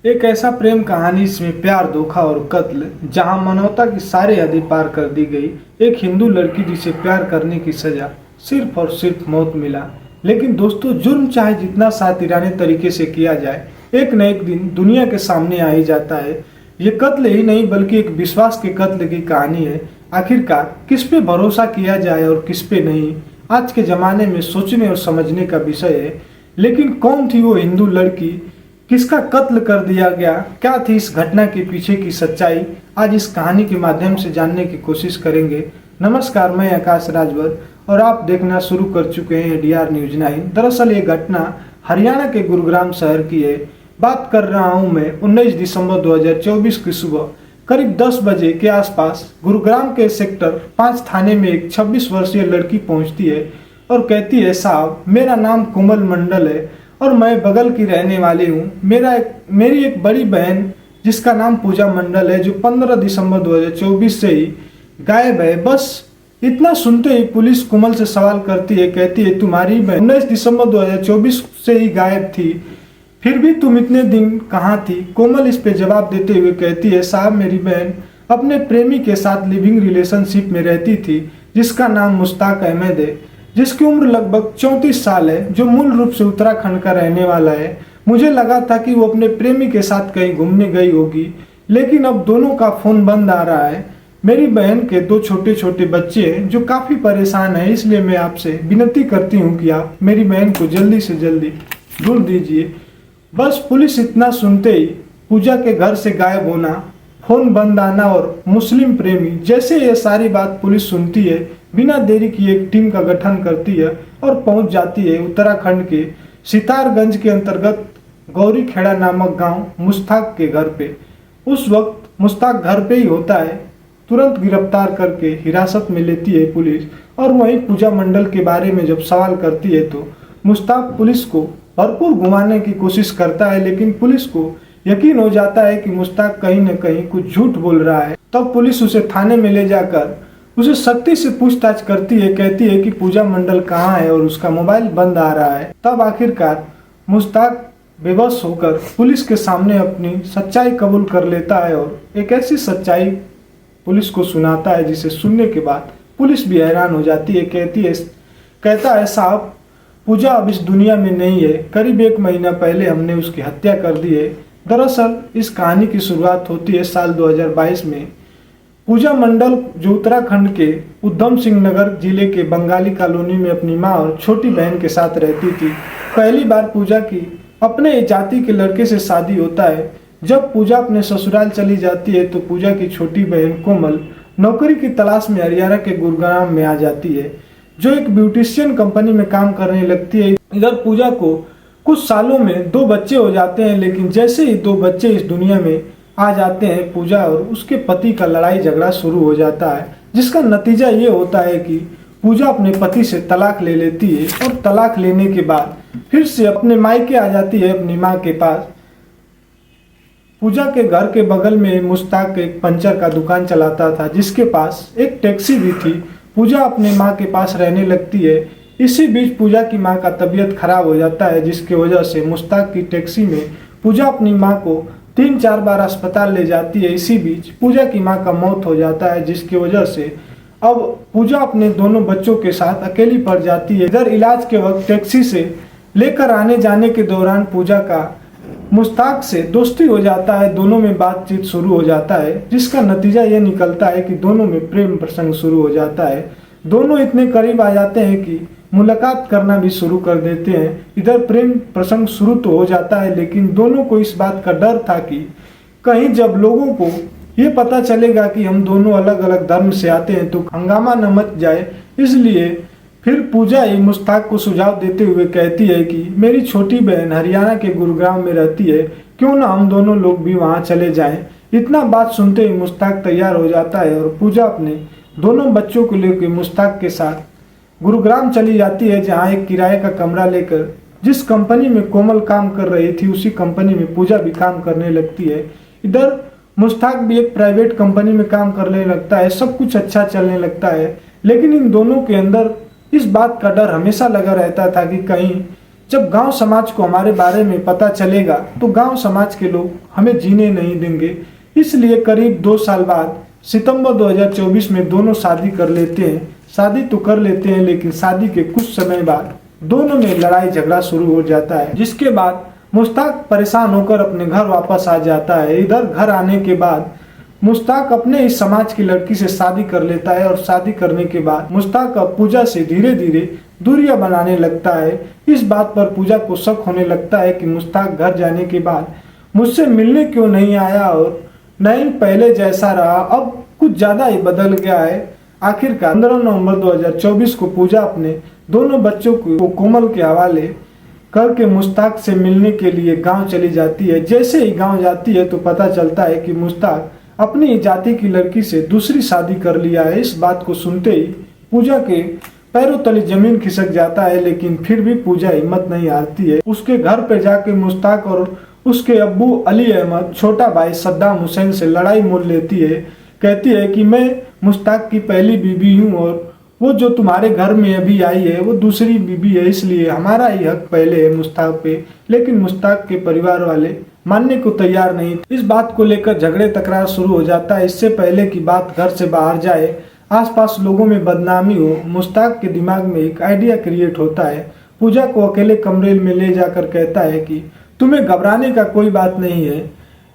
एक ऐसा प्रेम कहानी जिसमें प्यार, धोखा और कत्ल, जहां मानवता की सारी हदें पार कर दी गई। एक हिंदू लड़की जिसे प्यार करने की सजा सिर्फ और सिर्फ मौत मिला। लेकिन दोस्तों, जुर्म चाहे जितना सातिराने तरीके से किया जाए, एक न एक दिन दुनिया के सामने आ ही जाता है। ये कत्ल ही नहीं बल्कि एक विश्वास के कत्ल की कहानी है। आखिरकार किस पे भरोसा किया जाए और किस पे नहीं, आज के जमाने में सोचने और समझने का विषय है। लेकिन कौन थी वो हिंदू लड़की, किसका कत्ल कर दिया गया, क्या थी इस घटना के पीछे की सच्चाई, आज इस कहानी के माध्यम से जानने की कोशिश करेंगे। नमस्कार, मैं आकाश राजभर और आप देखना शुरू कर चुके हैं डीआर न्यूज 9। दरअसल ये घटना हरियाणा के गुरुग्राम शहर की है। बात कर रहा हूं मैं 19 दिसंबर 2024 की सुबह करीब 10 बजे के आसपास गुरुग्राम के सेक्टर 5 थाने में एक 26 वर्षीय लड़की पहुंचती है और कहती है, साहब मेरा नाम कोमल मंडल है और मैं बगल की रहने वाली हूँ। मेरी एक बड़ी बहन जिसका नाम पूजा मंडल है, जो 15 दिसंबर 2024 से ही गायब है। बस इतना सुनते ही पुलिस कोमल से सवाल करती है, कहती है तुम्हारी बहन 19 दिसंबर 2024 से ही गायब थी, फिर भी तुम इतने दिन कहाँ थी? कोमल इस पे जवाब देते हुए कहती है, साहब मेरी बहन अपने प्रेमी के साथ लिविंग रिलेशनशिप में रहती थी, जिसका नाम मुश्ताक अहमद है, जिसकी उम्र लगभग 34 साल है, जो मूल रूप से उत्तराखंड का रहने वाला है। मुझे लगा था कि वो अपने प्रेमी के साथ कहीं घूमने गई होगी, लेकिन अब दोनों का फोन बंद आ रहा है। मेरी बहन के 2 छोटे छोटे बच्चे हैं जो काफी परेशान हैं, इसलिए मैं आपसे विनती करती हूँ कि आप मेरी बहन को जल्दी से जल्दी ढूंढ दीजिए। बस पुलिस इतना सुनते ही पूजा के घर से गायब होना, फोन बंद आना और मुस्लिम प्रेमी, जैसे ये सारी बात पुलिस सुनती है, बिना देरी किए एक टीम का गठन करती है और पहुंच जाती है उत्तराखंड के सितारगंज के अंतर्गत गौरी खेड़ा नामक गांव मुश्ताक के घर पे। उस वक्त मुश्ताक घर पे ही होता है। तुरंत गिरफ्तार करके हिरासत में लेती है पुलिस और वहीं पूजा मंडल के बारे में जब सवाल करती है तो मुश्ताक पुलिस को भरपूर घुमाने की कोशिश करता है, लेकिन पुलिस को यकीन हो जाता है कि मुश्ताक कहीं न कहीं कुछ झूठ बोल रहा है। तब पुलिस उसे थाने में ले जाकर उसे सख्ती से पूछताछ करती है, कहती है कि पूजा मंडल कहाँ है और उसका मोबाइल बंद आ रहा है। तब आखिरकार मुश्ताक बेबस होकर पुलिस के सामने अपनी सच्चाई कबूल कर लेता है और एक ऐसी सच्चाई पुलिस को सुनाता है जिसे सुनने के बाद पुलिस भी हैरान हो जाती है। कहता है, साहब पूजा अब इस दुनिया में नहीं है, करीब 1 महीना पहले हमने उसकी हत्या कर दी है। दरअसल इस कहानी की शुरुआत होती है साल 2022 में। पूजा मंडल जो उत्तराखंड के उधम सिंह नगर जिले के बंगाली कॉलोनी में अपनी माँ और छोटी बहन के साथ रहती थी। पहली बार पूजा की अपने जाति के लड़के से शादी होता है। जब पूजा अपने ससुराल चली जाती है तो पूजा की छोटी बहन कोमल नौकरी की तलाश में हरियाणा के गुरुग्राम में आ जाती है, जो एक ब्यूटिशियन कंपनी में काम करने लगती है। इधर पूजा को कुछ सालों में 2 बच्चे हो जाते हैं, लेकिन जैसे ही 2 बच्चे इस दुनिया में आ जाते हैं, पूजा और उसके पति का लड़ाई झगड़ा शुरू हो जाता है, जिसका नतीजा ये होता है कि पूजा अपने पति से तलाक ले लेती है और तलाक लेने के बाद फिर से अपने मायके आ जाती है अपनी माँ के पास। पूजा के घर के बगल में मुश्ताक एक पंचर का दुकान चलाता था, जिसके पास एक टैक्सी भी थी। पूजा अपने माँ के पास रहने लगती है। इसी बीच पूजा की माँ का तबीयत खराब हो जाता है, जिसकी वजह से मुश्ताक की टैक्सी में पूजा अपनी माँ को 3-4 बार अस्पताल ले जाती है। इसी बीच पूजा की माँ का मौत हो जाता है, जिसकी वजह से अब पूजा अपने दोनों बच्चों के साथ अकेली पड़ जाती है। इधर इलाज के वक्त टैक्सी से लेकर आने जाने के दौरान पूजा का मुश्ताक से दोस्ती हो जाता है, दोनों में बातचीत शुरू हो जाता है, जिसका नतीजा ये निकलता है कि दोनों में प्रेम प्रसंग शुरू हो जाता है। दोनों इतने करीब आ जाते हैं कि मुलाकात करना भी शुरू कर देते हैं। इधर प्रेम प्रसंग शुरू तो हो जाता है, लेकिन दोनों को इस बात का डर था कि कहीं जब लोगों को ये पता चलेगा कि हम दोनों अलग अलग धर्म से आते हैं तो हंगामा न मच जाए। इसलिए फिर पूजा ही मुश्ताक को सुझाव देते हुए कहती है कि मेरी छोटी बहन हरियाणा के गुरुग्राम में रहती है, क्यों ना हम दोनों लोग भी वहां चले जाएं। इतना बात सुनते ही मुश्ताक तैयार हो जाता है और पूजा अपने दोनों बच्चों को लेकर मुश्ताक के साथ गुरुग्राम चली जाती है, जहाँ एक किराए का कमरा लेकर जिस कंपनी में कोमल काम कर रही थी उसी कंपनी में पूजा भी काम करने लगती है। इधर मुश्ताक भी एक प्राइवेट कंपनी में काम करने लगता है। सब कुछ अच्छा चलने लगता है, लेकिन इन दोनों के अंदर इस बात का डर हमेशा लगा रहता था कि कहीं जब गांव समाज को हमारे बारे में पता चलेगा तो गांव समाज के लोग हमें जीने नहीं देंगे। इसलिए करीब 2 साल बाद सितंबर 2024 में दोनों शादी कर लेते हैं। शादी तो कर लेते हैं, लेकिन शादी के कुछ समय बाद दोनों में लड़ाई झगड़ा शुरू हो जाता है, जिसके बाद मुश्ताक परेशान होकर अपने घर वापस आ जाता है। इधर घर आने के बाद मुश्ताक अपने इस समाज की लड़की से शादी कर लेता है और शादी करने के बाद मुश्ताक अब पूजा से धीरे धीरे दूरियां बनाने लगता है। इस बात पर पूजा को शक होने लगता है कि मुश्ताक घर जाने के बाद मुझसे मिलने क्यों नहीं आया और नहीं पहले जैसा रहा, अब कुछ ज्यादा ही बदल गया है। आखिरकार 15 नवंबर 2024 को पूजा अपने दोनों बच्चों को कोमल के हवाले करके मुश्ताक से मिलने के लिए गांव चली जाती है। जैसे ही गांव जाती है तो पता चलता है कि मुश्ताक अपनी जाति की लड़की से दूसरी शादी कर लिया है। इस बात को सुनते ही पूजा के पैरों तले जमीन खिसक जाता है, लेकिन फिर भी पूजा हिम्मत नहीं हारती है। उसके घर पे जाके मुश्ताक और उसके अब्बू अली अहमद छोटा भाई सद्दाम हुसैन से लड़ाई मोल लेती है। कहती है कि मैं मुश्ताक की पहली बीबी हूँ और वो जो तुम्हारे घर में अभी आई है वो दूसरी बीबी है, इसलिए हमारा ही हक पहले है मुश्ताक पे। लेकिन मुश्ताक के परिवार वाले मानने को तैयार नहीं। इस बात को लेकर झगड़े तकरार शुरू हो जाता है। इससे पहले कि बात घर से बाहर जाए, आसपास लोगों में बदनामी हो, मुश्ताक के दिमाग में एक आइडिया क्रिएट होता है। पूजा को अकेले कमरे में ले जाकर कहता है कि तुम्हें घबराने का कोई बात नहीं है,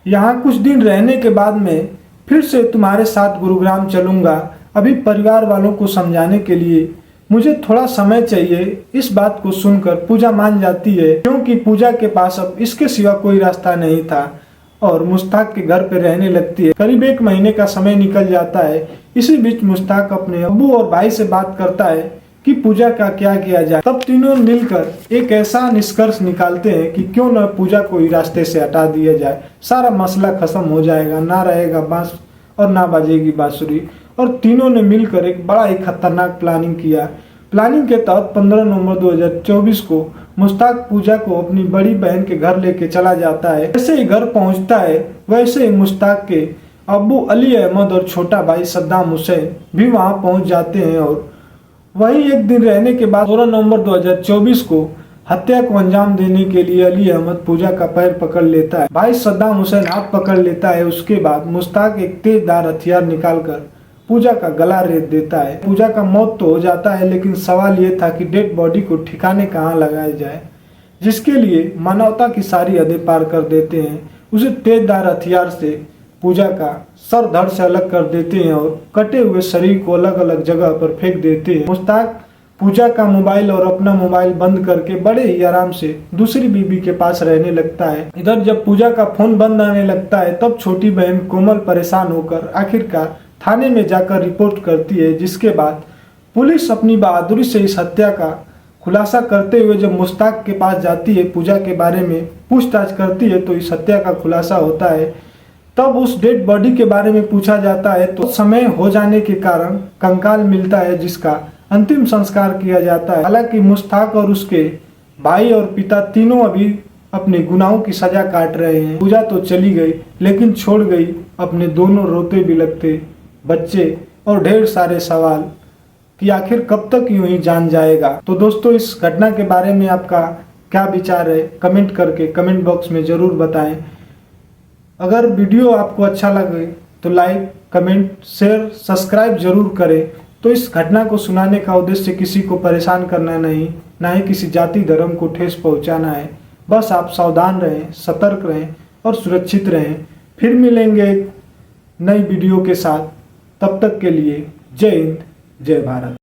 यहाँ कुछ दिन रहने के बाद मैं फिर से तुम्हारे साथ गुरुग्राम चलूंगा। अभी परिवार वालों को समझाने के लिए मुझे थोड़ा समय चाहिए। इस बात को सुनकर पूजा मान जाती है, क्योंकि पूजा के पास अब इसके सिवा कोई रास्ता नहीं था और मुश्ताक के घर पे रहने लगती है। करीब 1 महीने का समय निकल जाता है। इसी बीच मुश्ताक अपने अब्बू और भाई से बात करता है कि पूजा का क्या किया जाए। तब तीनों मिलकर एक ऐसा निष्कर्ष निकालते हैं कि क्यों न पूजा को ही रास्ते से हटा दिया जाए, सारा मसला खत्म हो जाएगा, ना रहेगा बांस और ना बजेगी बांसुरी। और तीनों ने मिलकर एक बड़ा ही खतरनाक प्लानिंग किया। प्लानिंग के तहत 15 नवंबर 2024 को मुश्ताक पूजा को अपनी बड़ी बहन के घर लेके चला जाता है। जैसे ही घर पहुंचता है वैसे ही मुश्ताक के अब्बू अली अहमद और छोटा भाई सद्दाम हुसैन भी वहां पहुंच जाते हैं और वहीं एक दिन रहने के बाद 16 नवंबर 2024 को हत्या को अंजाम देने के लिए अली अहमद पूजा का पैर पकड़ लेता है। भाई सद्दाम हुसैन हाथ पकड़ लेता है। उसके बाद मुश्ताक एक तेजधार हथियार निकालकर पूजा का गला रेत देता है। पूजा का मौत तो हो जाता है, लेकिन सवाल ये था कि डेड बॉडी को ठिकाने कहाँ लगाया जाए, जिसके लिए मानवता की सारी हदें पार कर देते हैं। उसे तेजधार हथियार से पूजा का सर धड़ से अलग कर देते हैं और कटे हुए शरीर को अलग अलग जगह पर फेंक देते हैं। मुश्ताक पूजा का मोबाइल और अपना मोबाइल बंद करके बड़े ही आराम से दूसरी बीबी के पास रहने लगता है। इधर जब पूजा का फोन बंद आने लगता है तब छोटी बहन कोमल परेशान होकर आखिरकार थाने में जाकर रिपोर्ट करती है, जिसके बाद पुलिस अपनी बहादुरी से इस हत्या का खुलासा करते हुए जब मुश्ताक के पास जाती है, पूजा के बारे में पूछताछ करती है, तो इस हत्या का खुलासा होता है। तब उस डेड बॉडी के बारे में पूछा जाता है तो समय हो जाने के कारण कंकाल मिलता है, जिसका अंतिम संस्कार किया जाता है। हालांकि मुश्ताक और उसके भाई और पिता तीनों अभी अपने गुनाहों की सजा काट रहे हैं। पूजा तो चली गई, लेकिन छोड़ गई अपने दोनों रोते बिलखते बच्चे और ढेर सारे सवाल कि आखिर कब तक यूं ही जान जाएगा। तो दोस्तों, इस घटना के बारे में आपका क्या विचार है, कमेंट करके कमेंट बॉक्स में जरूर बताएं। अगर वीडियो आपको अच्छा लगे तो लाइक, कमेंट, शेयर, सब्सक्राइब जरूर करें। तो इस घटना को सुनाने का उद्देश्य किसी को परेशान करना नहीं, ना ही किसी जाति धर्म को ठेस पहुंचाना है। बस आप सावधान रहें, सतर्क रहें और सुरक्षित रहें। फिर मिलेंगे एक नई वीडियो के साथ। तब तक के लिए जय हिंद, जय भारत।